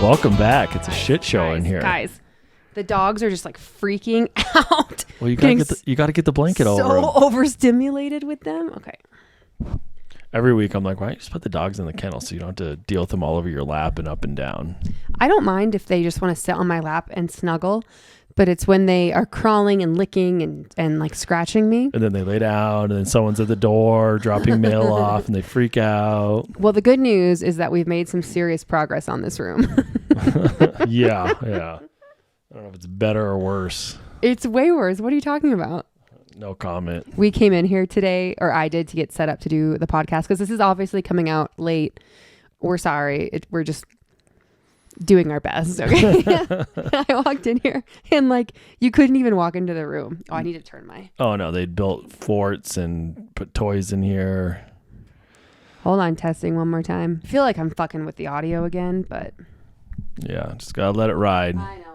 Welcome back. It's a shit show in here. Guys, the dogs are just like freaking out. Well, you gotta get the blanket over them. So overstimulated with them. Okay. Every week I'm like, why don't you just put the dogs in the kennel so you don't have to deal with them all over your lap and up and down? I don't mind if they just want to sit on my lap and snuggle, but it's when they are crawling and licking and like scratching me. And then they lay down and then someone's at the door dropping mail off and they freak out. Well, the good news is that we've made some serious progress on this room. Yeah. I don't know if it's better or worse. It's way worse. What are you talking about? No comment. We came in here today, or I did, to get set up to do the podcast because this is obviously coming out late. We're sorry. We're just doing our best. Okay. I walked in here and like you couldn't even walk into the room. Oh, I need to turn my. Oh no, they built forts and put toys in here. Hold on, testing one more time. I feel like I'm fucking with the audio again, but yeah, just gotta let it ride. I know.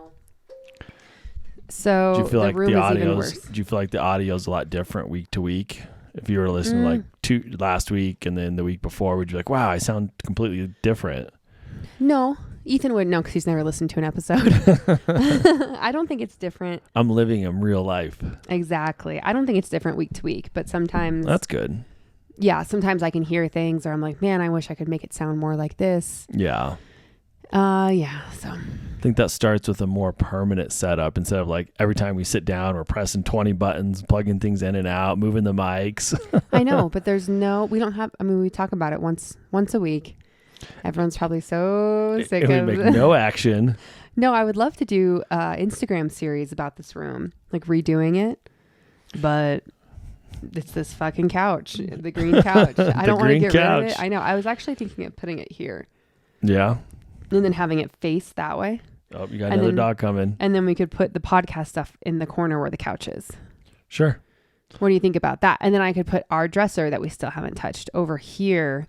So do you feel the like room the is even audio's? worse. Do you feel like the audio's a lot different week to week? If you were listening like last week and then the week before, would you be like, wow, I sound completely different? No, Ethan wouldn't know because he's never listened to an episode. I don't think it's different. I'm living in real life. Exactly. I don't think it's different week to week, but sometimes that's good. Yeah, sometimes I can hear things or I'm like, man, I wish I could make it sound more like this. Yeah. Yeah. So I think that starts with a more permanent setup instead of like every time we sit down, we're pressing 20 buttons, plugging things in and out, moving the mics. I know, but we don't have, we talk about it once a week. Everyone's probably so sick of it. We make no action. No, I would love to do Instagram series about this room, like redoing it, but it's this fucking couch, the green couch. I don't want to get rid of it. I know. I was actually thinking of putting it here. Yeah. And then having it face that way. Oh, you got another dog coming. And then we could put the podcast stuff in the corner where the couch is. Sure. What do you think about that? And then I could put our dresser that we still haven't touched over here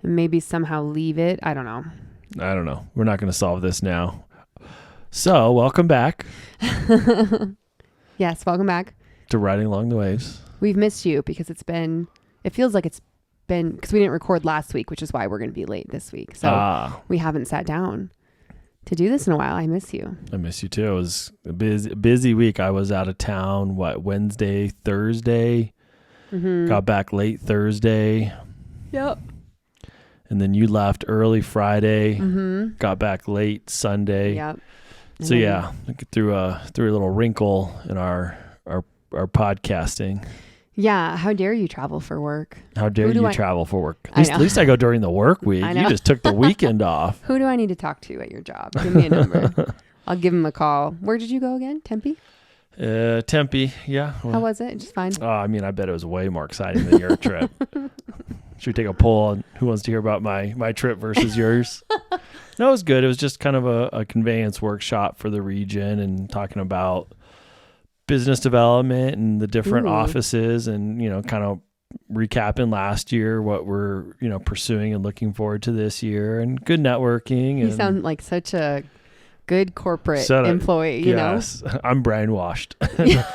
and maybe somehow leave it. I don't know. We're not going to solve this now. So, welcome back. Yes, welcome back. To Riding Along the Waves. We've missed you because it feels like it's been, because we didn't record last week, which is why we're going to be late this week. So we haven't sat down to do this in a while. I miss you. I miss you too. It was a busy week. I was out of town, Wednesday, Thursday. Mm-hmm. Got back late Thursday. Yep. And then you left early Friday. Mm-hmm. Got back late Sunday. Yep. So yeah, threw a little wrinkle in our podcasting. Yeah. How dare you travel for work? How dare you travel for work? At least I go during the work week. You just took the weekend off. Who do I need to talk to at your job? Give me a number. I'll give him a call. Where did you go again? Tempe? Tempe. Yeah. Well, how was it? Just fine. I bet it was way more exciting than your trip. Should we take a poll on who wants to hear about my trip versus yours? No, it was good. It was just kind of a conveyance workshop for the region and talking about business development and the different offices and, kind of recapping last year, what we're, pursuing and looking forward to this year, and good networking. You sound like such a good corporate employee, yes, I'm brainwashed.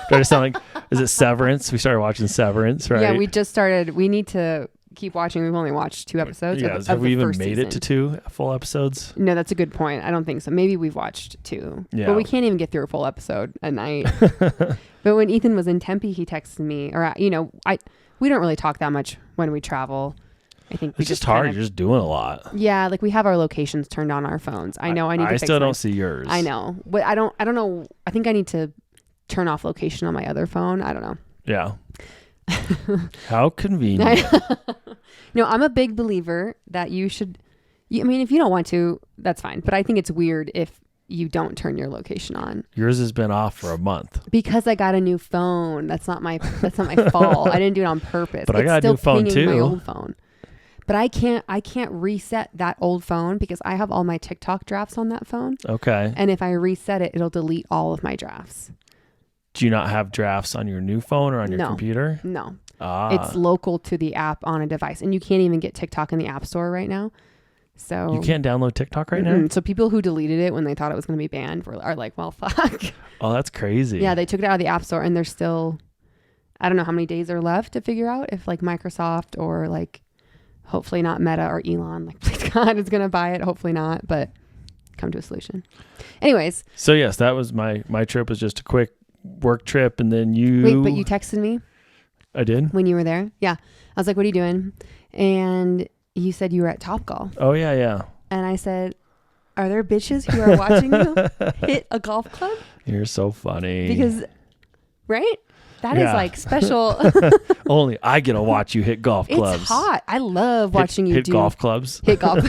Do I sound like, is it Severance? We started watching Severance, right? Yeah, we just started. We need to keep watching. We've only watched 2 episodes. Yeah, have we even made it to 2 full episodes? No, that's a good point. I don't think so. Maybe we've watched 2. Yeah. But we can't even get through a full episode a night. But when Ethan was in Tempe, he texted me, or we don't really talk that much when we travel. I think it's just hard. You're just doing a lot. Yeah, like we have our locations turned on our phones. I know. I still don't see yours. I know, but I don't know. I think I need to turn off location on my other phone. I don't know. Yeah. How convenient. No, I'm a big believer that you should. If you don't want to, that's fine. But I think it's weird if you don't turn your location on. Yours has been off for a month. Because I got a new phone. That's not my fault. I didn't do it on purpose. But I got a new phone too. My old phone. But I can't reset that old phone because I have all my TikTok drafts on that phone. Okay. And if I reset it, it'll delete all of my drafts. Do you not have drafts on your new phone or on your computer? No. It's local to the app on a device. And you can't even get TikTok in the App Store right now. So you can't download TikTok right now? So people who deleted it when they thought it was going to be banned are like, well, fuck. Oh, that's crazy. Yeah, they took it out of the App Store and there's still, I don't know how many days are left to figure out if like Microsoft or like hopefully not Meta or Elon, like please God, is going to buy it. Hopefully not. But come to a solution. Anyways. So yes, that was my trip was just a quick work trip. And then Wait, but you texted me? I did? When you were there? Yeah. I was like, what are you doing? And you said you were at Topgolf. Oh, yeah. And I said, are there bitches who are watching you hit a golf club? You're so funny. Because, right? That is like special. Only I get to watch you hit golf clubs. It's hot. I love watching you hit golf clubs. Hit golf.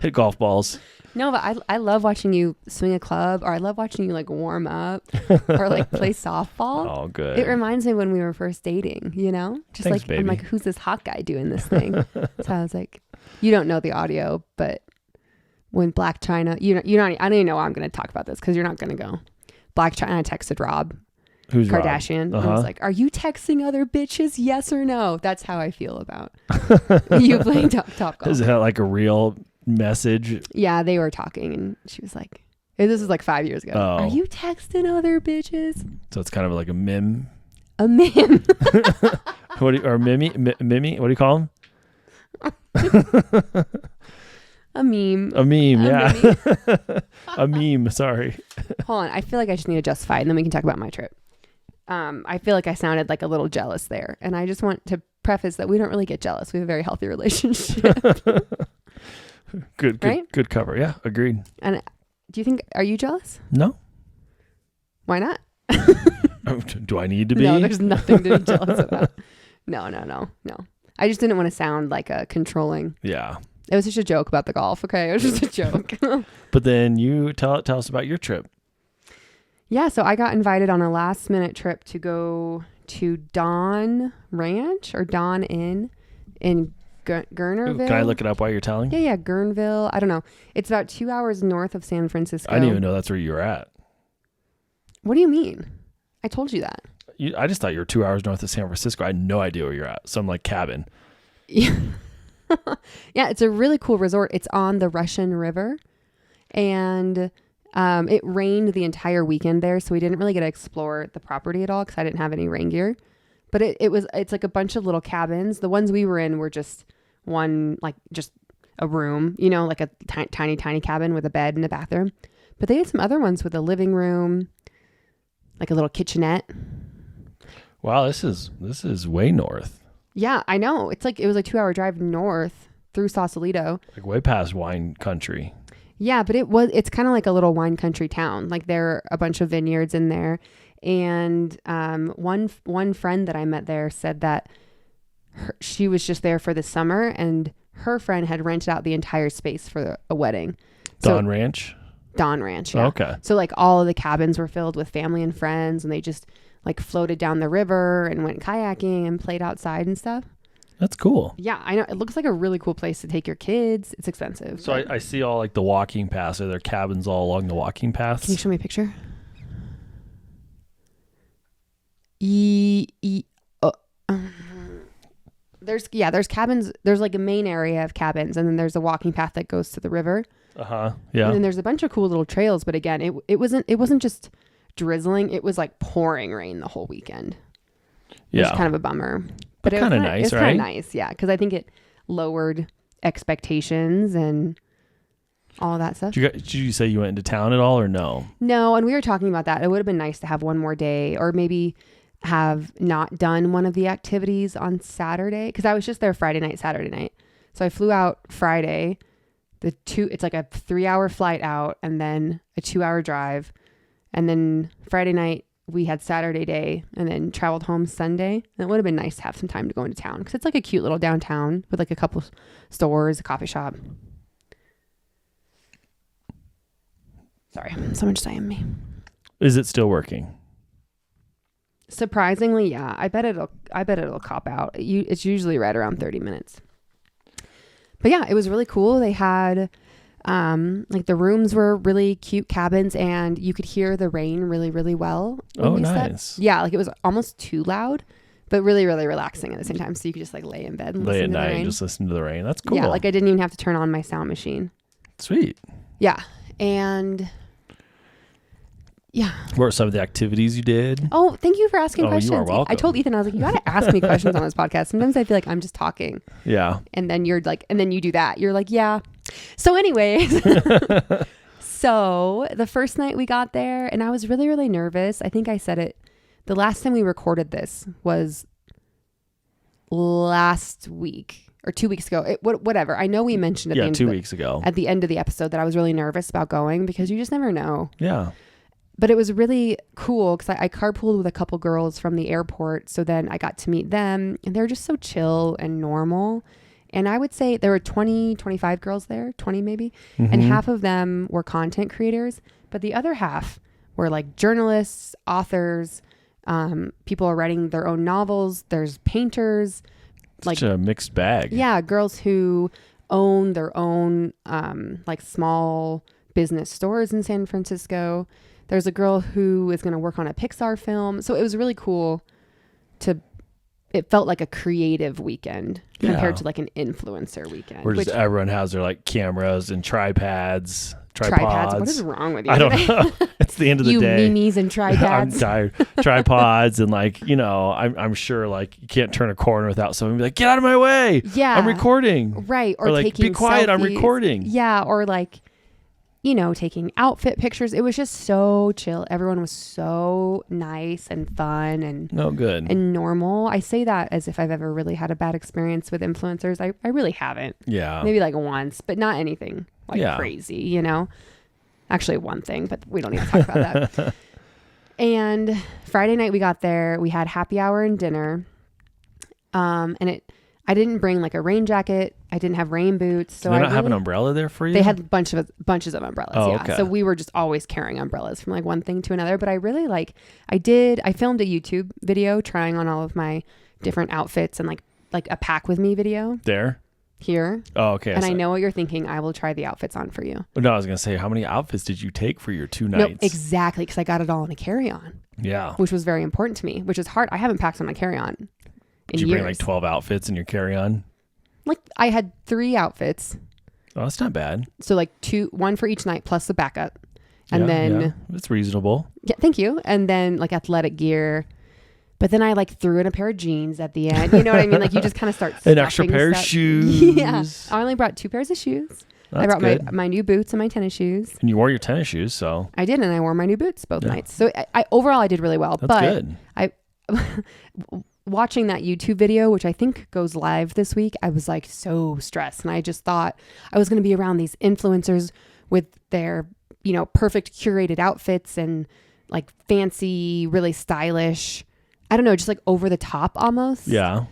Hit golf balls. No, but I love watching you swing a club, or I love watching you like warm up or like play softball. Oh, good. It reminds me when we were first dating, you know? Just Thanks, like, baby. I'm like, who's this hot guy doing this thing? So I was like, you don't know the audio, but when Black China, I don't even know why I'm going to talk about this because you're not going to go. Black China texted Rob. Who's Kardashian. Rob? I was like, are you texting other bitches? Yes or no? That's how I feel about you playing top golf. Is that like a real message? Yeah, they were talking and she was like, this was like 5 years ago. Oh. Are you texting other bitches? So it's kind of like a meme. A meme. Or Mimi? Mimi? What do you call them? A meme. A meme, yeah. Meme. A meme, sorry. Hold on. I feel like I just need to justify it and then we can talk about my trip. I feel like I sounded like a little jealous there. And I just want to preface that we don't really get jealous. We have a very healthy relationship. Good cover. Yeah, agreed. And are you jealous? No. Why not? Do I need to be? No, there's nothing to be jealous about. No. I just didn't want to sound like a controlling. Yeah. It was just a joke about the golf. Okay. It was just a joke. But then you tell us about your trip. Yeah. So I got invited on a last minute trip to go to Dawn Ranch or Dawn Inn in Gurnerville. Can I look it up while you're telling? Yeah. Guerneville. I don't know. It's about 2 hours north of San Francisco. I didn't even know that's where you were at. What do you mean? I told you that. I just thought you were 2 hours north of San Francisco. I had no idea where you're at. Some like cabin. Yeah. Yeah, it's a really cool resort. It's on the Russian River, and it rained the entire weekend there, so we didn't really get to explore the property at all because I didn't have any rain gear. But it's like a bunch of little cabins. The ones we were in were just one, like just a room, like a tiny cabin with a bed and a bathroom. But they had some other ones with a living room, like a little kitchenette. Wow, this is way north. Yeah, I know. It was a 2 hour drive north through Sausalito. Like way past wine country. Yeah, but it's kind of like a little wine country town. Like there are a bunch of vineyards in there. And one friend that I met there said that she was just there for the summer and her friend had rented out the entire space for a wedding. Dawn Ranch? Dawn Ranch, yeah. Oh, okay. So like all of the cabins were filled with family and friends and they just like floated down the river and went kayaking and played outside and stuff. That's cool. Yeah, I know. It looks like a really cool place to take your kids. It's expensive. So I see all like the walking paths. Are there cabins all along the walking paths? Can you show me a picture? There's cabins. There's like a main area of cabins and then there's a walking path that goes to the river. Uh-huh. Yeah. And then there's a bunch of cool little trails, but again, it wasn't just drizzling. It was like pouring rain the whole weekend. Yeah. It was kind of a bummer. But it was kind of nice, It's right? kind of nice, yeah, because I think it lowered expectations and all of that stuff. Did you say you went into town at all or no? No, and we were talking about that. It would have been nice to have one more day or maybe have not done one of the activities on Saturday because I was just there Friday night, Saturday night. So I flew out Friday. It's like a 3 hour flight out and then a 2 hour drive. And then Friday night we had Saturday day and then traveled home Sunday. And it would have been nice to have some time to go into town because it's like a cute little downtown with like a couple stores, a coffee shop. Sorry, someone just IM'd me. Is it still working? Surprisingly, yeah. I bet it'll cop out. It's usually right around 30 minutes. But yeah, it was really cool. They had like the rooms were really cute cabins and you could hear the rain really, really well. Oh, nice. Slept. Yeah, like it was almost too loud, but really, really relaxing at the same time. So you could just like lay in bed and listen to the rain. And just listen to the rain. That's cool. Yeah, like I didn't even have to turn on my sound machine. Sweet. Yeah. And yeah. What were some of the activities you did? Oh, thank you for asking questions. You are welcome. I told Ethan, I was like, you got to ask me questions on this podcast. Sometimes I feel like I'm just talking. Yeah. And then you're like, and then you do that. You're like, yeah. So anyways, So the first night we got there, and I was really, really nervous. I think I said it. The last time we recorded this was last week or 2 weeks ago. Whatever. I know we mentioned at the end 2 weeks ago at the end of the episode that I was really nervous about going because you just never know. Yeah. But it was really cool because I carpooled with a couple girls from the airport. So then I got to meet them and they're just so chill and normal. And I would say there were 20, 25 girls there, 20 maybe. Mm-hmm. And half of them were content creators. But the other half were like journalists, authors, people are writing their own novels. There's painters. Such a mixed bag. Yeah. Girls who own their own like small business stores in San Francisco. There's a girl who is going to work on a Pixar film. So it was really cool it felt like a creative weekend compared to like an influencer weekend. Where just everyone has their like cameras and tripods. What is wrong with you? I don't know. It's the end of the day. You memes and tripods. I'm tired. Tripods and like, I'm sure like you can't turn a corner without someone be like, get out of my way. Yeah. I'm recording. Right. Or like, taking be quiet. selfies. I'm recording. Yeah. Or like, taking outfit pictures. It was just so chill. Everyone was so nice and fun and good and normal. I say that as if I've ever really had a bad experience with influencers. I really haven't. Yeah. Maybe like once, but not anything like crazy, Actually one thing, but we don't need to talk about that. And Friday night we got there, we had happy hour and dinner. I didn't bring like a rain jacket. I didn't have rain boots. So Did they not have an umbrella there for you? They had bunches of umbrellas. Oh, yeah. okay. So we were just always carrying umbrellas from like one thing to another. But I really I filmed a YouTube video trying on all of my different outfits and like a pack with me video. There? Here. Oh, okay. And I know what you're thinking. I will try the outfits on for you. No, I was going to say, how many outfits did you take for your 2 nights? No, exactly. Because I got it all in a carry-on. Yeah. Which was very important to me, which is hard. I haven't packed on my carry-on Did you bring like 12 outfits in your carry-on? Like I had 3 outfits. Oh, that's not bad. So like 1 for each night plus the backup. And then it's reasonable. Yeah, thank you. And then like athletic gear. But then I like threw in a pair of jeans at the end. You know what I mean? Like you just kind of start an extra pair of shoes. Yeah. I only brought 2 pairs of shoes. That's I brought good. my new boots and my tennis shoes. And you wore your tennis shoes, so. I did, and I wore my new boots both nights. So I overall I did really well. That's good. I watching that YouTube video, which I think goes live this week, I was like so stressed. And I just thought I was going to be around these influencers with their, perfect curated outfits and like fancy, really stylish, I don't know, just like over the top almost. Yeah.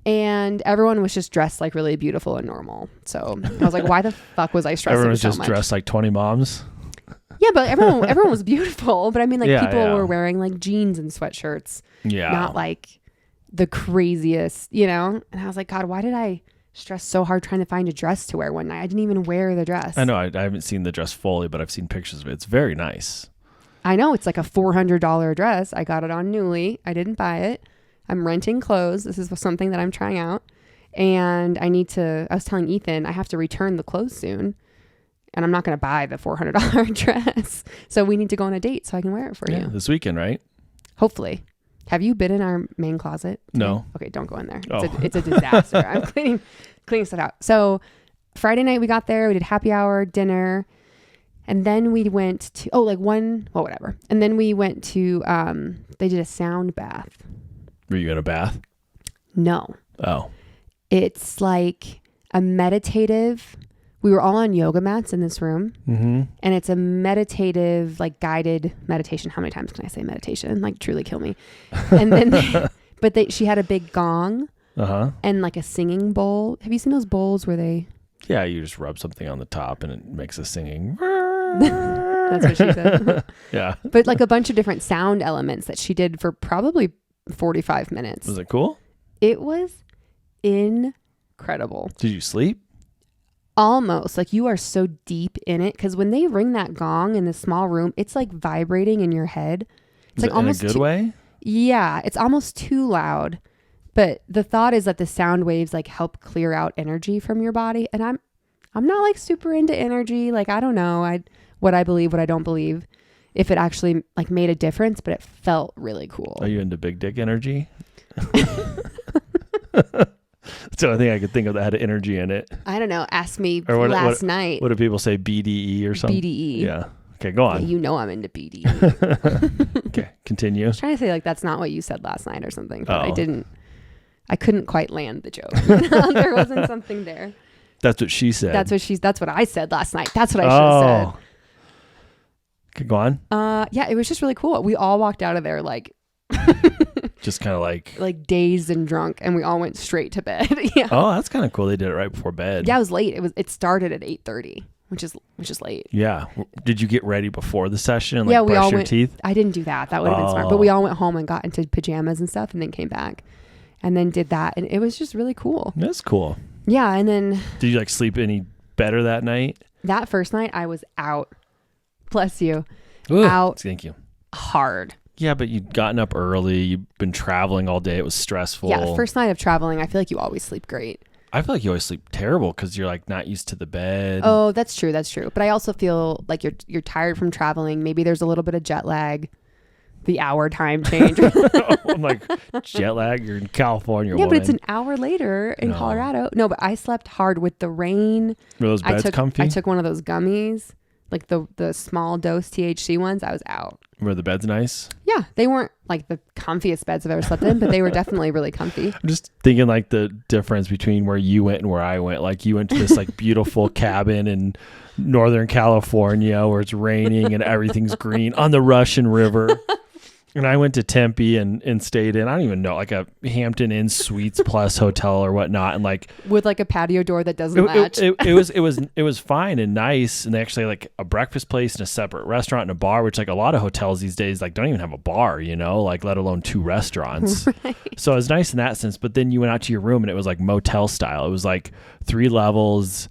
And everyone was just dressed like really beautiful and normal. So I was like, why the fuck was I stressing Everyone was so just much? dressed like 20 moms. Yeah, but everyone was beautiful. But I mean, like people yeah. were wearing like jeans and sweatshirts. Yeah. Not like the craziest, And I was like, God, why did I stress so hard trying to find a dress to wear one night? I didn't even wear the dress. I know. I haven't seen the dress fully, but I've seen pictures of it. It's very nice. I know. It's like a $400 dress. I got it on Nuuly. I didn't buy it. I'm renting clothes. This is something that I'm trying out. And I was telling Ethan, I have to return the clothes soon. And I'm not going to buy the $400 dress. So we need to go on a date so I can wear it for you. This weekend, right? Hopefully. Have you been in our main closet today? No. Okay, don't go in there. Oh. It's a disaster. I'm cleaning stuff out. So Friday night we got there. We did happy hour, dinner. And then we went to, whatever. And then we went to, they did a sound bath. Were you in a bath? No. Oh. It's like a meditative, we were all on yoga mats in this room. Mm-hmm. And it's a meditative, like guided meditation. How many times can I say meditation? Like truly kill me. And then, she had a big gong and like a singing bowl. Have you seen those bowls where they... Yeah, you just rub something on the top and it makes a singing. That's what she said. Yeah. But like a bunch of different sound elements that she did for probably 45 minutes. Was it cool? It was incredible. Did you sleep? Almost. Like you are so deep in it. Because when they ring that gong in the small room, it's like vibrating in your head. It's like almost in a good way? Yeah. It's almost too loud. But the thought is that the sound waves like help clear out energy from your body. And I'm not like super into energy. Like, I don't know what I believe, what I don't believe, if it actually like made a difference, but it felt really cool. Are you into big dick energy? That's the only thing I could think of that had energy in it. I don't know. Ask me last night. What do people say? BDE or something? BDE. Yeah. Okay, go on. Yeah, you know I'm into BDE. Okay, continue. I was trying to say like that's not what you said last night or something, but I couldn't quite land the joke. There wasn't something there. That's what she said. That's what I said last night. That's what I should have said. Okay, go on. Yeah, it was just really cool. We all walked out of there like just kind of like dazed and drunk, and we all went straight to bed. Yeah. Oh, that's kind of cool. They did it right before bed. Yeah, it was late. It started at 8:30, which is late. Yeah. Did you get ready before the session and we brush all your went, teeth? I didn't do that. That would have been smart. But we all went home and got into pajamas and stuff, and then came back, and then did that, and it was just really cool. That's cool. Yeah, and then did you like sleep any better that night? That first night, I was out. Bless you. Ooh, out. Thank you. Hard. Yeah, but you'd gotten up early. You've been traveling all day. It was stressful. Yeah, the first night of traveling, I feel like you always sleep great. I feel like you always sleep terrible because you're like not used to the bed. Oh, that's true. That's true. But I also feel like you're tired from traveling. Maybe there's a little bit of jet lag. The hour time change. I'm like, jet lag? You're in California. Yeah, but it's an hour later in Colorado. No, but I slept hard with the rain. Were those beds comfy? I took one of those gummies, like the small dose THC ones. I was out. Were the beds nice? Yeah, they weren't like the comfiest beds I've ever slept in, but they were definitely really comfy. I'm just thinking like the difference between where you went and where I went. Like you went to this like beautiful cabin in Northern California where it's raining and everything's green on the Russian River. And I went to Tempe and stayed in, I don't even know, like a Hampton Inn Suites Plus hotel or whatnot. And like with like a patio door that doesn't match. It was fine and nice. And they actually like a breakfast place and a separate restaurant and a bar, which like a lot of hotels these days, like don't even have a bar, like let alone 2 restaurants. Right. So it was nice in that sense. But then you went out to your room and it was like motel style. It was like 3 levels.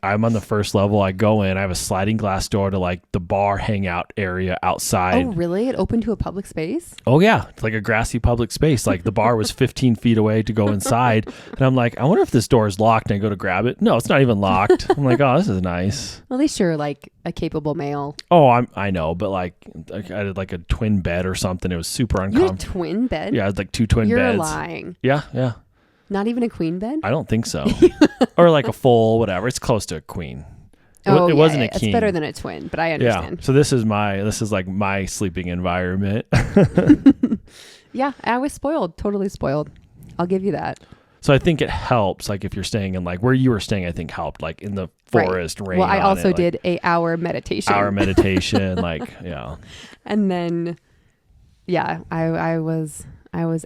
I'm on the first level. I go in. I have a sliding glass door to like the bar hangout area outside. Oh, really? It opened to a public space? Oh, yeah. It's like a grassy public space. Like the bar was 15 feet away to go inside. And I'm like, I wonder if this door is locked. And I go to grab it. No, it's not even locked. I'm like, oh, this is nice. Well, at least you're like a capable male. Oh, I know. But like I had like a twin bed or something. It was super uncomfortable. You had a twin bed? Yeah, I had like 2 twin beds. You're lying. Yeah. Not even a queen bed? I don't think so. Or like a full whatever. It's close to a queen. It wasn't a king. It's better than a twin, but I understand. Yeah. So this is like my sleeping environment. Yeah, I was spoiled. Totally spoiled. I'll give you that. So I think it helps, like if you're staying in like where you were staying, I think helped, like in the forest, rain. Well, I also did a hour meditation. Like yeah. And then, yeah, I was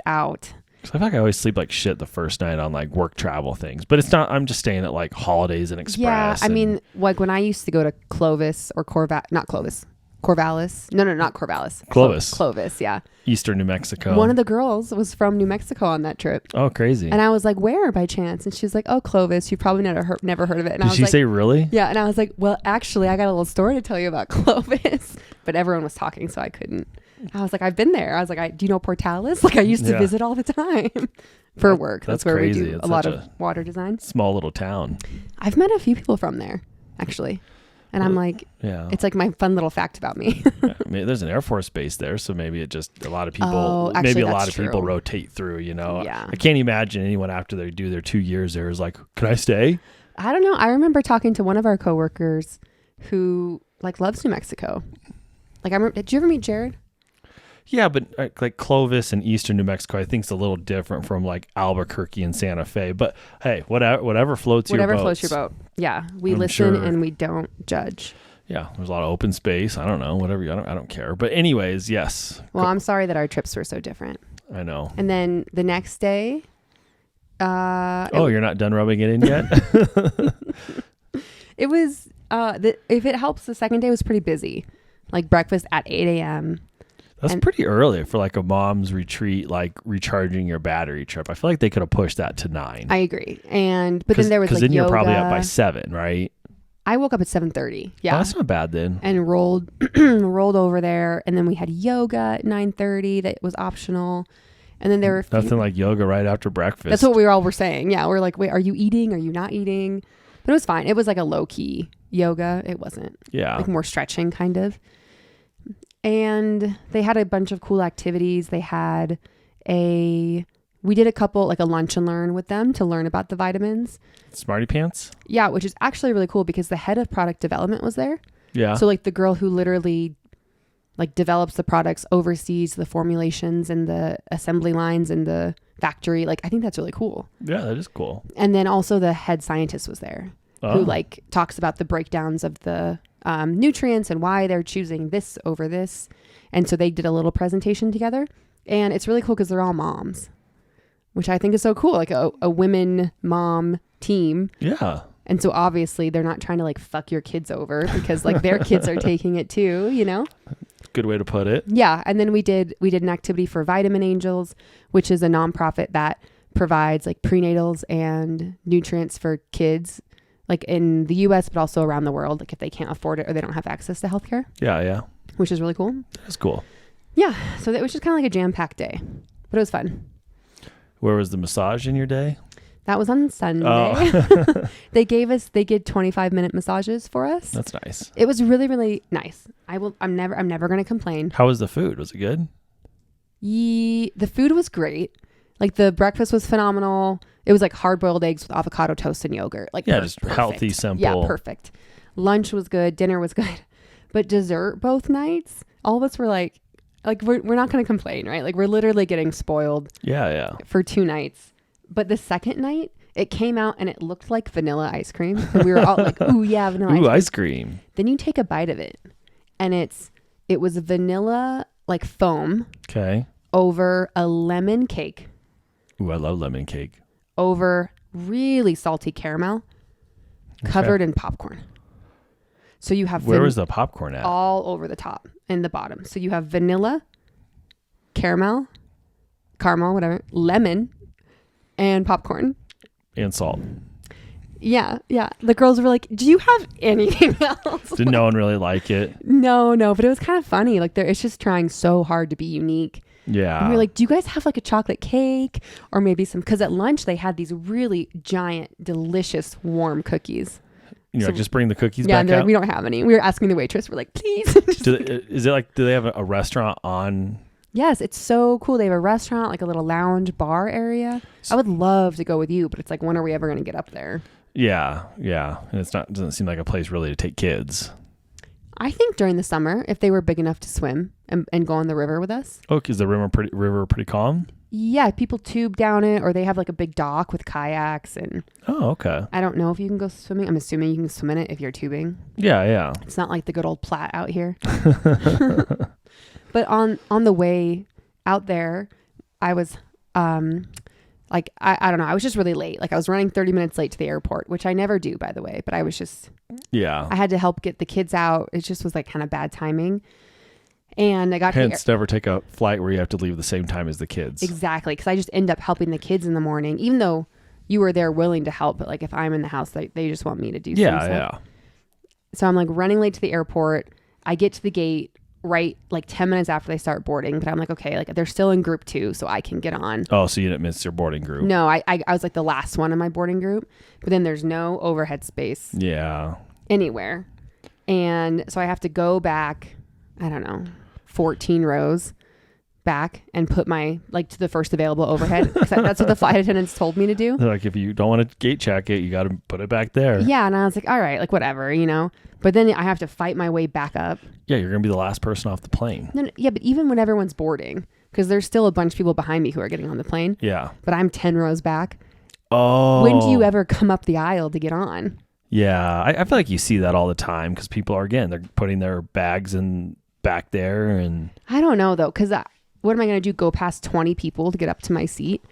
out. So I feel like I always sleep like shit the first night on like work travel things, but it's not. I'm just staying at like Holidays and Express. Yeah, I mean, like when I used to go to Clovis or Corvallis. No, not Corvallis. Clovis, yeah. Eastern New Mexico. One of the girls was from New Mexico on that trip. Oh, crazy. And I was like, where by chance? And she's like, oh, Clovis. You've probably never heard of it. And Did she say really? Yeah. And I was like, well, actually, I got a little story to tell you about Clovis. But everyone was talking, so I couldn't. I was like, I've been there. I was like, do you know Portales? Like I used to visit all the time for work. That's where crazy. we do a lot of water design. Small little town. I've met a few people from there, actually. And I'm like, it's like my fun little fact about me. I mean, there's an Air Force base there, so maybe it just a lot of people, people rotate through, Yeah. I can't imagine anyone after they do their 2 years there is like, can I stay? I don't know. I remember talking to one of our coworkers who like loves New Mexico. Like did you ever meet Jared? Yeah, but like Clovis and Eastern New Mexico, I think is a little different from like Albuquerque and Santa Fe. But hey, whatever floats your boat. Whatever floats your boat. Yeah, we listen and we don't judge. Yeah, there's a lot of open space. I don't know, whatever. I don't care. But anyways, yes. Well, I'm sorry that our trips were so different. I know. And then the next day. You're not done rubbing it in yet? It was. If it helps, the second day was pretty busy. Like breakfast at 8 a.m. That's pretty early for like a mom's retreat, like recharging your battery trip. I feel like they could have pushed that to 9. I agree. But then there was like yoga. Because then you're probably up by 7, right? I woke up at 7:30. Yeah. Oh, that's not bad then. And rolled over there. And then we had yoga at 9:30 that was optional. And then there were nothing like yoga right after breakfast. That's what we all were saying. Yeah. We're like, wait, are you eating? Are you not eating? But it was fine. It was like a low key yoga. It wasn't. Yeah. Like more stretching kind of. And they had a bunch of cool activities. They had a We did a couple, like a lunch and learn with them to learn about the vitamins. SmartyPants? Yeah, which is actually really cool because the head of product development was there. Yeah. So like the girl who literally like develops the products, oversees the formulations and the assembly lines and the factory. Like, I think that's really cool. Yeah, that is cool. And then also the head scientist was there who like talks about the breakdowns of the nutrients and why they're choosing this over this. And so they did a little presentation together, and it's really cool because they're all moms, which I think is so cool. Like a women mom team. Yeah. And so obviously they're not trying to like fuck your kids over because like their kids are taking it too, you know? Good way to put it. Yeah. And then we did an activity for Vitamin Angels, which is a nonprofit that provides like prenatals and nutrients for kids, like in the US, but also around the world, like if they can't afford it or they don't have access to healthcare. Yeah, yeah. Which is really cool. That's cool. Yeah. So it was just kind of like a jam-packed day, but it was fun. Where was the massage in your day? That was on Sunday. Oh. They did 25-minute massages for us. That's nice. It was really, really nice. I'm never going to complain. How was the food? Was it good? The food was great. Like the breakfast was phenomenal. It was like hard-boiled eggs with avocado toast and yogurt. Like just healthy, simple. Yeah, perfect. Lunch was good. Dinner was good. But dessert both nights, all of us were like we're not going to complain, right? Like we're literally getting spoiled. Yeah. For 2 nights. But the second night, it came out and it looked like vanilla ice cream. And we were all like, ooh, yeah, vanilla ice cream. Then you take a bite of it and it was vanilla like foam. Okay. Over a lemon cake. Ooh, I love lemon cake. Over really salty caramel covered in popcorn. So you have... Where was the popcorn at? All over the top and the bottom. So you have vanilla, caramel, whatever, lemon, and popcorn. And salt. Yeah. The girls were like, do you have anything else? Did no one really like it? No, but it was kind of funny. Like it's just trying so hard to be unique. Yeah. And we were like, do you guys have like a chocolate cake or maybe some, because at lunch they had these really giant, delicious, warm cookies. Just bring the cookies back out? out? We don't have any. We were asking the waitress, we're like, please. Do they have a restaurant on? Yes, it's so cool. They have a restaurant, like a little lounge bar area. I would love to go with you, but it's like, when are we ever going to get up there? Yeah. And doesn't seem like a place really to take kids. I think during the summer, if they were big enough to swim and go on the river with us. Oh, is the river pretty calm? Yeah, people tube down it, or they have like a big dock with kayaks. And oh, okay. I don't know if you can go swimming. I'm assuming you can swim in it if you're tubing. Yeah. It's not like the good old Platte out here. But on the way out there, I was like, I don't know. I was just really late. Like I was running 30 minutes late to the airport, which I never do, by the way. But I was just, I had to help get the kids out. It just was like kind of bad timing. And I got never take a flight where you have to leave the same time as the kids. Exactly. Because I just end up helping the kids in the morning, even though you were there willing to help. But like if I'm in the house, they just want me to do something. Yeah. So I'm like running late to the airport. I get to the gate right like 10 minutes after they start boarding, but I'm like, okay, like they're still in group 2, so I can get on. Oh, so you didn't miss your boarding group? No, I was like the last one in my boarding group, but then there's no overhead space anywhere. And so I have to go back, I don't know, 14 rows back and put my like to the first available overhead. That's what the flight attendants told me to do. They're like, if you don't want to gate check it, you got to put it back there. Yeah. And I was like, all right, like whatever, you know, but then I have to fight my way back up. Yeah. You're going to be the last person off the plane. No, yeah. But even when everyone's boarding, because there's still a bunch of people behind me who are getting on the plane. Yeah. But I'm 10 rows back. Oh. When do you ever come up the aisle to get on? Yeah. I feel like you see that all the time because people are, again, they're putting their bags in back there. And I don't know though, because what am I going to do? Go past 20 people to get up to my seat?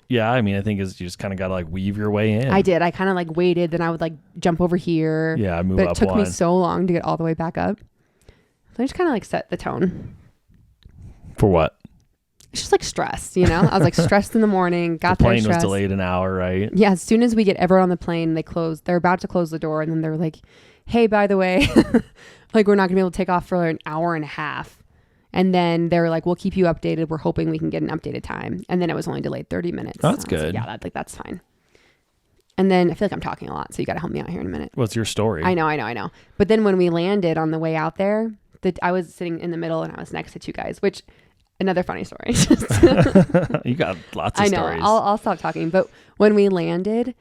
Yeah, I mean, I think you just kind of got to like weave your way in. I did. I kind of like waited, then I would like jump over here. Yeah, move up. But it took me so long to get all the way back up. So I just kind of like set the tone. For what? It's just like stress, you know? I was like stressed in the morning, got the there plane stressed. was delayed an hour, right? Yeah, as soon as we get everyone on the plane, they're about to close the door, and then they're like, hey, by the way, like we're not going to be able to take off for an hour and a half. And then they were like, we'll keep you updated. We're hoping we can get an updated time. And then it was only delayed 30 minutes. Oh, that's good. Like, yeah, that's fine. And then I feel like I'm talking a lot, so you got to help me out here in a minute. What's your story? I know. But then when we landed on the way out there, I was sitting in the middle and I was next to 2 guys, which another funny story. You got lots of stories. I'll stop talking. But when we landed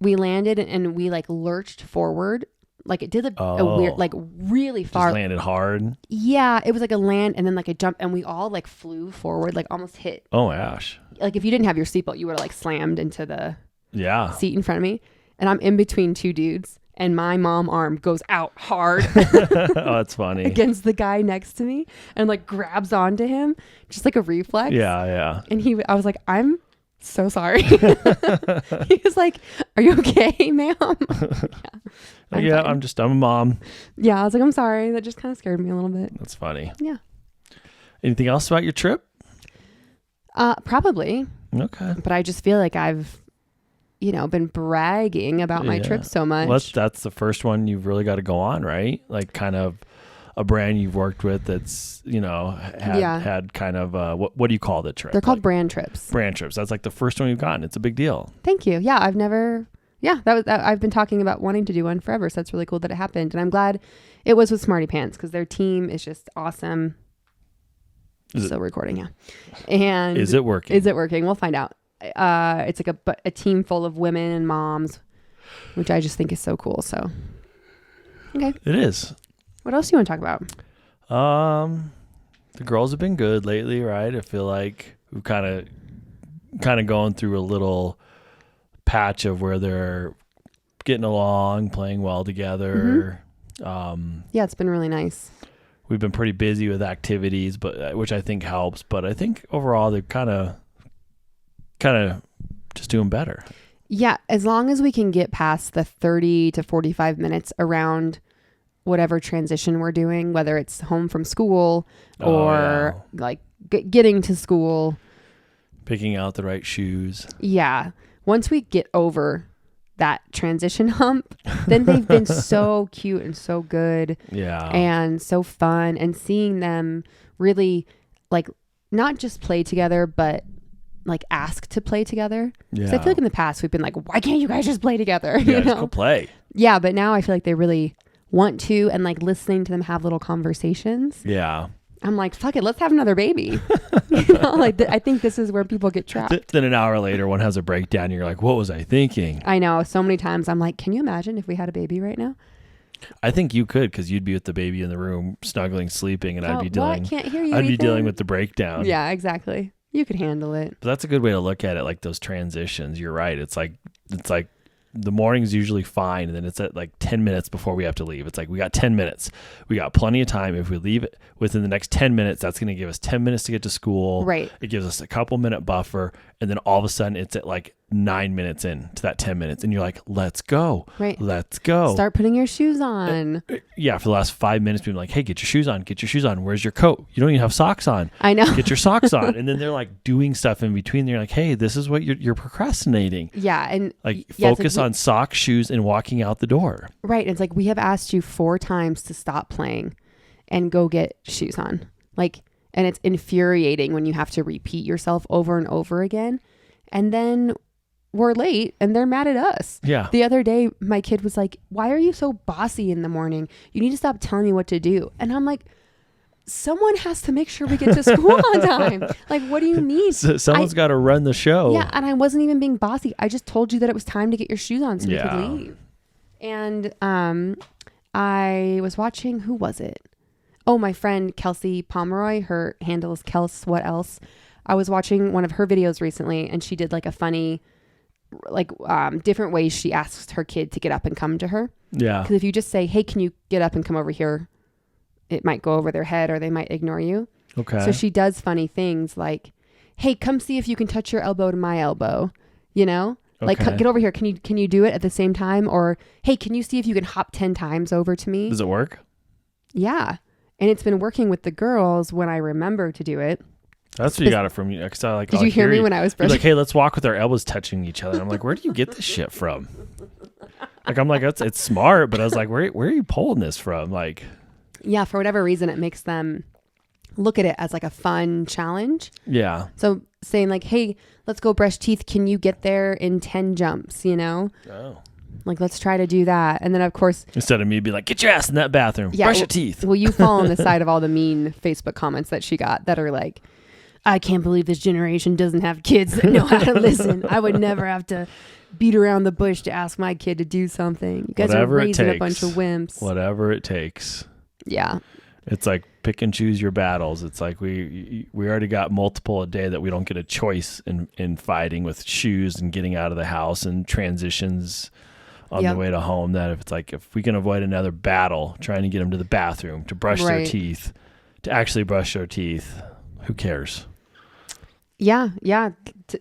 and we like lurched forward. Like it did a weird, like really far. Just landed hard. Yeah. It was like a land and then like a jump and we all like flew forward, like almost hit. Oh my gosh. Like if you didn't have your seatbelt, you would have like slammed into the seat in front of me. And I'm in between two dudes and my mom arm goes out hard. Oh, that's funny. Against the guy next to me and like grabs onto him, just like a reflex. Yeah. And I was like, I'm so sorry. He was like, are you okay, ma'am? I'm a mom. Yeah, I was like, I'm sorry. That just kind of scared me a little bit. That's funny. Yeah. Anything else about your trip? Probably. Okay. But I just feel like I've, been bragging about my trip so much. Well, that's the first one you've really got to go on, right? Like kind of a brand you've worked with that's, had kind of, what do you call the trip? They're called brand trips. Brand trips. That's like the first one you've gotten. It's a big deal. Thank you. Yeah, I've been talking about wanting to do one forever. So that's really cool that it happened. And I'm glad it was with SmartyPants because their team is just awesome. Still recording, yeah. And is it working? We'll find out. It's like a team full of women and moms, which I just think is so cool. So, okay. It is. What else do you want to talk about? The girls have been good lately, right? I feel like we've kind of going through a little patch of where they're getting along, playing well together. Yeah, it's been really nice. We've been pretty busy with activities, but which I think helps. But I think overall they're kind of just doing better. Yeah, as long as we can get past the 30 to 45 minutes around whatever transition we're doing, whether it's home from school or like getting to school. Picking out the right shoes. Yeah. Once we get over that transition hump, then they've been so cute and so good. Yeah. And so fun. And seeing them really like not just play together, but like ask to play together. Yeah. So I feel like in the past we've been like, why can't you guys just play together? Yeah, just go play. Yeah, but now I feel like they really want to, and like listening to them have little conversations. Yeah. I'm like, fuck it, let's have another baby. I think this is where people get trapped. Then an hour later, one has a breakdown and you're like, what was I thinking? I know. So many times I'm like, can you imagine if we had a baby right now? I think you could, because you'd be with the baby in the room, snuggling, sleeping, and I'd be dealing. I can't hear you. I'd be dealing with the breakdown. Yeah, exactly. You could handle it. But that's a good way to look at it, like those transitions. You're right. It's like the morning's usually fine, and then it's at like 10 minutes before we have to leave. It's like we got 10 minutes. We got plenty of time. If we leave it within the next 10 minutes, that's going to give us 10 minutes to get to school. Right. It gives us a couple minute buffer, and then all of a sudden it's at like 9 minutes into that 10 minutes, and you're like, let's go. Right. Let's go. Start putting your shoes on. Yeah, for the last 5 minutes, being like, hey, get your shoes on. Get your shoes on. Where's your coat? You don't even have socks on. I know. Get your socks on. And then they're like doing stuff in between. They're like, hey, this is what you're procrastinating. Yeah. And like focus on socks, shoes, and walking out the door. Right. It's like we have asked you 4 times to stop playing and go get shoes on. Like, and it's infuriating when you have to repeat yourself over and over again. And then we're late and they're mad at us. Yeah. The other day, my kid was like, why are you so bossy in the morning? You need to stop telling me what to do. And I'm like, someone has to make sure we get to school on time. Like, what do you mean? Someone's got to run the show. Yeah. And I wasn't even being bossy. I just told you that it was time to get your shoes on so we could leave. And I was watching, who was it? Oh, my friend Kelsey Pomeroy. Her handle is Kels What Else. I was watching one of her videos recently, and she did like a funny, like different ways she asks her kid to get up and come to her. Yeah. Because if you just say, hey, can you get up and come over here? It might go over their head or they might ignore you. Okay. So she does funny things like, hey, come see if you can touch your elbow to my elbow, you know? Like, get over here. Can you do it at the same time? Or, hey, can you see if you can hop 10 times over to me? Does it work? Yeah. And it's been working with the girls when I remember to do it. That's where you got it from. Did you hear me when I was brushing? You're like, hey, let's walk with our elbows touching each other. I'm like, where do you get this shit from? Like, I'm like, it's smart, but I was like, where are you pulling this from? Like, yeah, for whatever reason, it makes them look at it as like a fun challenge. Yeah. So saying like, hey, let's go brush teeth. Can you get there in 10 jumps, you know? Oh. Like, let's try to do that. And then, of course... Instead of me be like, get your ass in that bathroom. Brush your teeth. Well, you fall on the side of all the mean Facebook comments that she got that are like, I can't believe this generation doesn't have kids that know how to listen. I would never have to beat around the bush to ask my kid to do something. You guys Whatever are raising a bunch of wimps. Whatever it takes. Yeah. It's like pick and choose your battles. It's like we already got multiple a day that we don't get a choice in fighting with shoes and getting out of the house and transitions on the way to home. That if we can avoid another battle trying to get them to the bathroom, to brush their teeth, to actually brush their teeth, who cares? Yeah.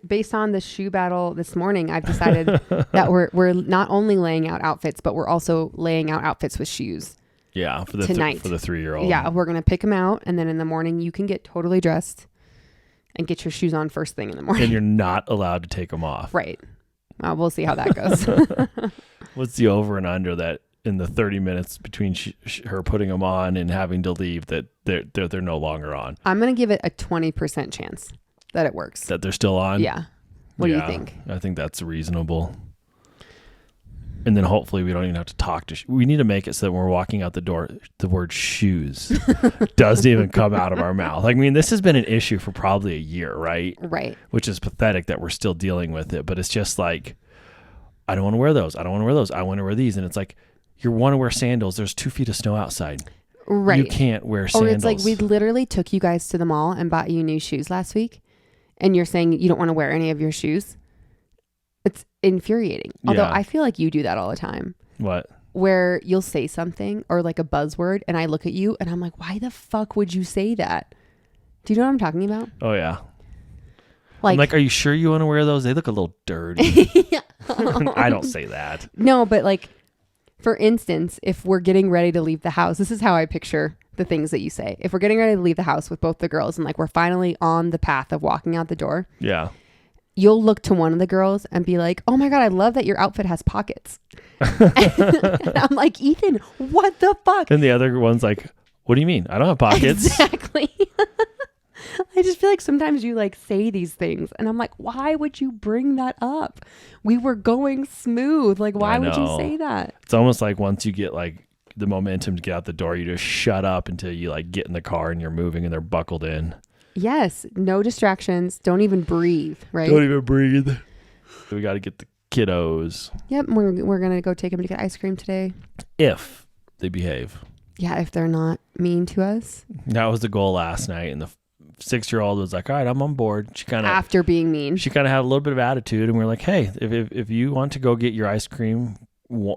Based on the shoe battle this morning, I've decided that we're not only laying out outfits, but we're also laying out outfits with shoes. Yeah, for the tonight. For the 3-year-old. Yeah, we're going to pick them out, and then in the morning you can get totally dressed and get your shoes on first thing in the morning. And you're not allowed to take them off. Right. We'll see how that goes. What's the over and under that in the 30 minutes between her putting them on and having to leave that they're no longer on? I'm going to give it a 20% chance that it works. That they're still on? Yeah. What do you think? I think that's reasonable. And then hopefully we don't even have to talk to... we need to make it so that when we're walking out the door, the word shoes doesn't even come out of our mouth. I mean, this has been an issue for probably a year, right? Right. Which is pathetic that we're still dealing with it. But it's just like, I don't want to wear those. I don't want to wear those. I want to wear these. And it's like, you want to wear sandals. There's 2 feet of snow outside. Right. You can't wear sandals. Or it's like we literally took you guys to the mall and bought you new shoes last week. And you're saying you don't want to wear any of your shoes. It's infuriating. Although I feel like you do that all the time. What? Where you'll say something or like a buzzword and I look at you and I'm like, why the fuck would you say that? Do you know what I'm talking about? Oh, yeah. I'm like, are you sure you want to wear those? They look a little dirty. I don't say that. No, but like, for instance, if we're getting ready to leave the house, this is how I picture the things that you say. If we're getting ready to leave the house with both the girls and like we're finally on the path of walking out the door. Yeah. You'll look to one of the girls and be like, oh my God, I love that your outfit has pockets. And I'm like, Ethan, what the fuck? And the other one's like, what do you mean? I don't have pockets. Exactly. I just feel like sometimes you like say these things and I'm like, why would you bring that up? We were going smooth. Like, why would you say that? It's almost like once you get like the momentum to get out the door, you just shut up until you like get in the car and you're moving and they're buckled in. Yes. No distractions. Don't even breathe. Right. Don't even breathe. We got to get the kiddos. Yep. We're going to go take them to get ice cream today. If they behave. Yeah. If they're not mean to us. That was the goal last night. And the 6-year-old was like, all right, I'm on board. She kind of, after being mean, she kind of had a little bit of attitude. And we're like, hey, if you want to go get your ice cream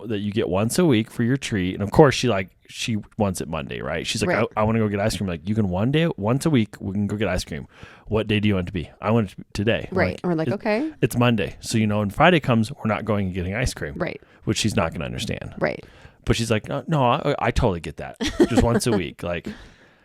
that you get once a week for your treat. And of course she wants it Monday, right? She's like, right. I want to go get ice cream. Like, you can once a week, we can go get ice cream. What day do you want it to be? I want it today. Right. We're like, okay. It's Monday. So, when Friday comes, we're not going and getting ice cream. Right. Which she's not going to understand. Right. But she's like, no, I totally get that. Just once a week. Like,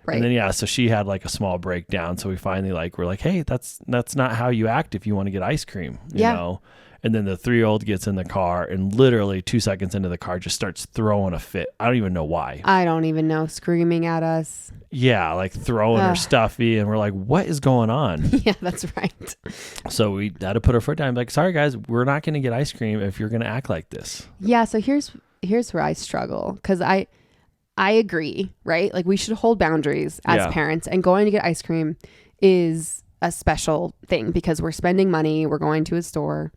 right. And then, so she had like a small breakdown. So we finally we're like, hey, that's not how you act if you want to get ice cream, you know? And then the 3-year-old gets in the car and literally 2 seconds into the car just starts throwing a fit. I don't even know why. I don't even know. Screaming at us. Yeah, like throwing her stuffy. And we're like, what is going on? Yeah, that's right. So we had to put our foot down. Like, sorry, guys, we're not going to get ice cream if you're going to act like this. Yeah, so here's where I struggle. Because I agree, right? Like, we should hold boundaries as parents. And going to get ice cream is a special thing because we're spending money, we're going to a store,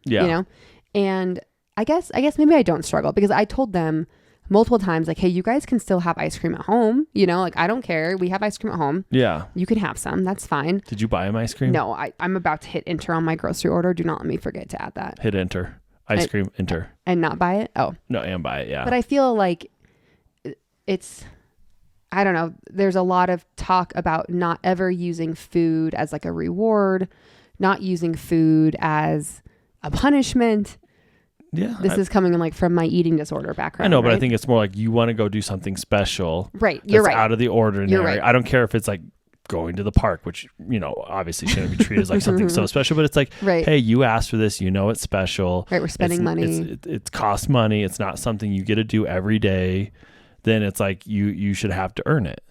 and I guess maybe I don't struggle because I told them multiple times, like, hey, you guys can still have ice cream at home, like, I don't care, we have ice cream at home, you can have some, that's fine. Did you buy them ice cream? No, I'm about to hit enter on my grocery order. Do not let me forget to add that. Hit enter, ice cream, enter, and not buy it. Oh no, and buy it. Yeah, but I feel like it's, I don't know. There's a lot of talk about not ever using food as like a reward, not using food as a punishment. Yeah. This is coming like from my eating disorder background. I know, but I think it's more like you want to go do something special. Right. You're right. Out of the ordinary. You're right. I don't care if it's like going to the park, which, obviously shouldn't be treated as like something so special, but it's like, hey, you asked for this, it's special. Right. We're spending money. It costs money. It's not something you get to do every day. Then it's like you should have to earn it.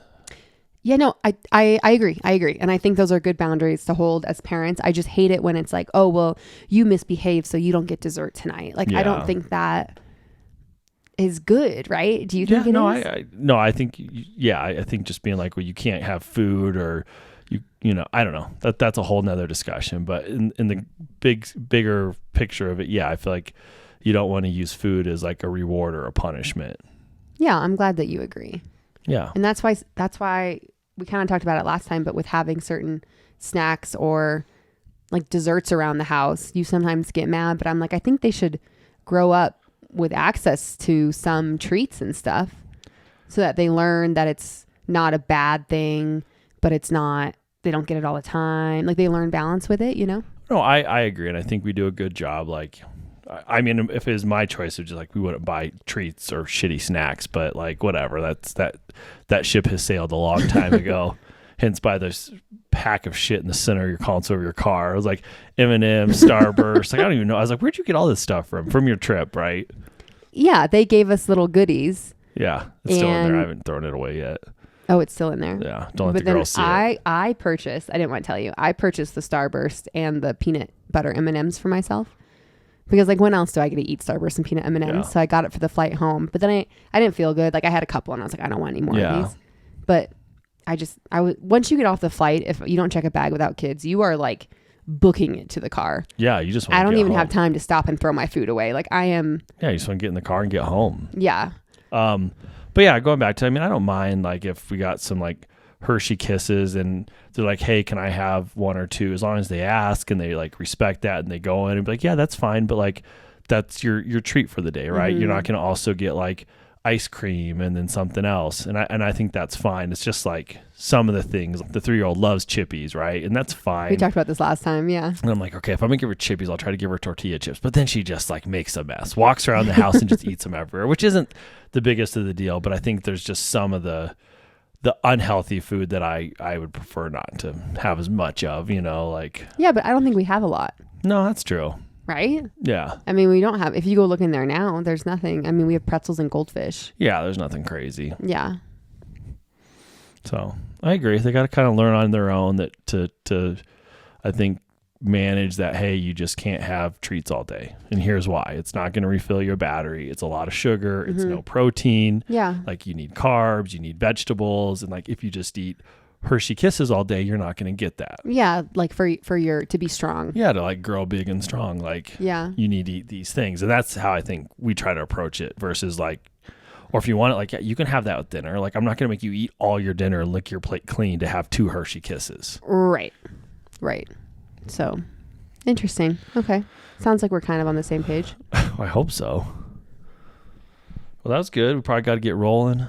Yeah, no, I agree. And I think those are good boundaries to hold as parents. I just hate it when it's like, oh, well, you misbehaved, so you don't get dessert tonight. Like, I don't think that is good, right? Do you think it is? I think, I think just being like, well, you can't have food or I don't know. That's a whole nother discussion. But in the bigger picture of it, yeah, I feel like you don't want to use food as like a reward or a punishment. Yeah, I'm glad that you agree. Yeah. And that's why we kind of talked about it last time, but with having certain snacks or like desserts around the house, you sometimes get mad, but I'm like, I think they should grow up with access to some treats and stuff so that they learn that it's not a bad thing, but they don't get it all the time. Like they learn balance with it, No, I agree. And I think we do a good job. Like, I mean, if it was my choice, it would just like, we wouldn't buy treats or shitty snacks, but like, whatever, that ship has sailed a long time ago. Hence by this pack of shit in the center of your console of your car. It was like M&M's, Starburst. Like, I don't even know. I was like, where'd you get all this stuff from your trip, right? Yeah, they gave us little goodies. Yeah, it's still in there. I haven't thrown it away yet. Oh, it's still in there. Yeah, don't let the girls see it. I purchased. I didn't want to tell you. I purchased the Starburst and the peanut butter M&Ms for myself because like when else do I get to eat Starburst and peanut M&Ms? Yeah. So I got it for the flight home. But then I didn't feel good. Like I had a couple and I was like, I don't want any more of these. But once you get off the flight, if you don't check a bag without kids, you are like booking it to the car. Yeah, you just. I don't even have time to stop and throw my food away. Like I am. Yeah, you just want to get in the car and get home. Yeah. But yeah, going back to, I mean, I don't mind like if we got some like Hershey Kisses and they're like, hey, can I have one or two? As long as they ask and they like respect that and they go in and be like, yeah, that's fine. But like, that's your treat for the day, right? Mm-hmm. You're not going to also get like ice cream and then something else. And I think that's fine. It's just like some of the things, the 3-year-old loves Chippies, right? And that's fine. We talked about this last time. Yeah. And I'm like, okay, if I'm gonna give her Chippies, I'll try to give her tortilla chips. But then she just like makes a mess, walks around the house and just eats them everywhere, which isn't the biggest of the deal. But I think there's just some of the unhealthy food that I would prefer not to have as much of, like. Yeah, but I don't think we have a lot. No, that's true. Right? Yeah. I mean, we don't have, if you go look in there now, there's nothing. I mean, we have pretzels and goldfish. Yeah, there's nothing crazy. Yeah. So I agree. They got to kind of learn on their own that to, I think, manage that, hey, you just can't have treats all day. And here's why. It's not going to refill your battery. It's a lot of sugar. It's no protein. Yeah. Like you need carbs, you need vegetables. And like if you just eat Hershey Kisses all day, you're not going to get that. Yeah, like for your to be strong. Yeah, to like grow big and strong. Like you need to eat these things. And that's how I think we try to approach it versus like, or if you want it, like you can have that with dinner. Like I'm not going to make you eat all your dinner and lick your plate clean to have 2 Hershey Kisses. Right. So, interesting. Okay. Sounds like we're kind of on the same page. I hope so. Well, that was good. We probably got to get rolling.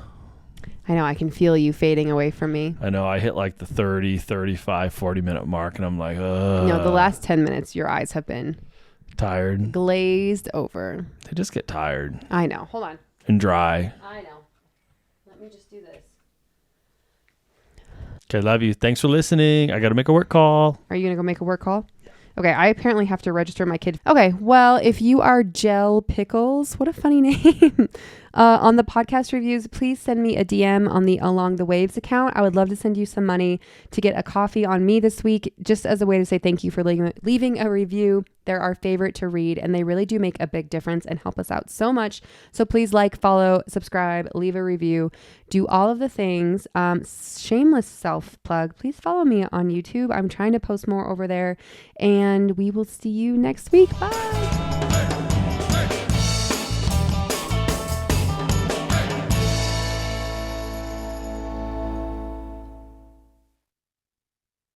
I know. I can feel you fading away from me. I know. I hit like the 30, 35, 40-minute mark, and I'm like, ugh. No, the last 10 minutes, your eyes have been tired. Glazed over. They just get tired. I know. Hold on. And dry. I know. Let me just do this. Okay, love you. Thanks for listening. I got to make a work call. Are you going to go make a work call? Okay, I apparently have to register my kid. Okay, well, if you are Gel Pickles, what a funny name. On the podcast reviews, please send me a DM on the Along the Waves account. I would love to send you some money to get a coffee on me this week, just as a way to say thank you for leaving a review. They're our favorite to read, and they really do make a big difference and help us out so much. So please like, follow, subscribe, leave a review, do all of the things. Shameless self-plug. Please follow me on YouTube. I'm trying to post more over there, and we will see you next week. Bye.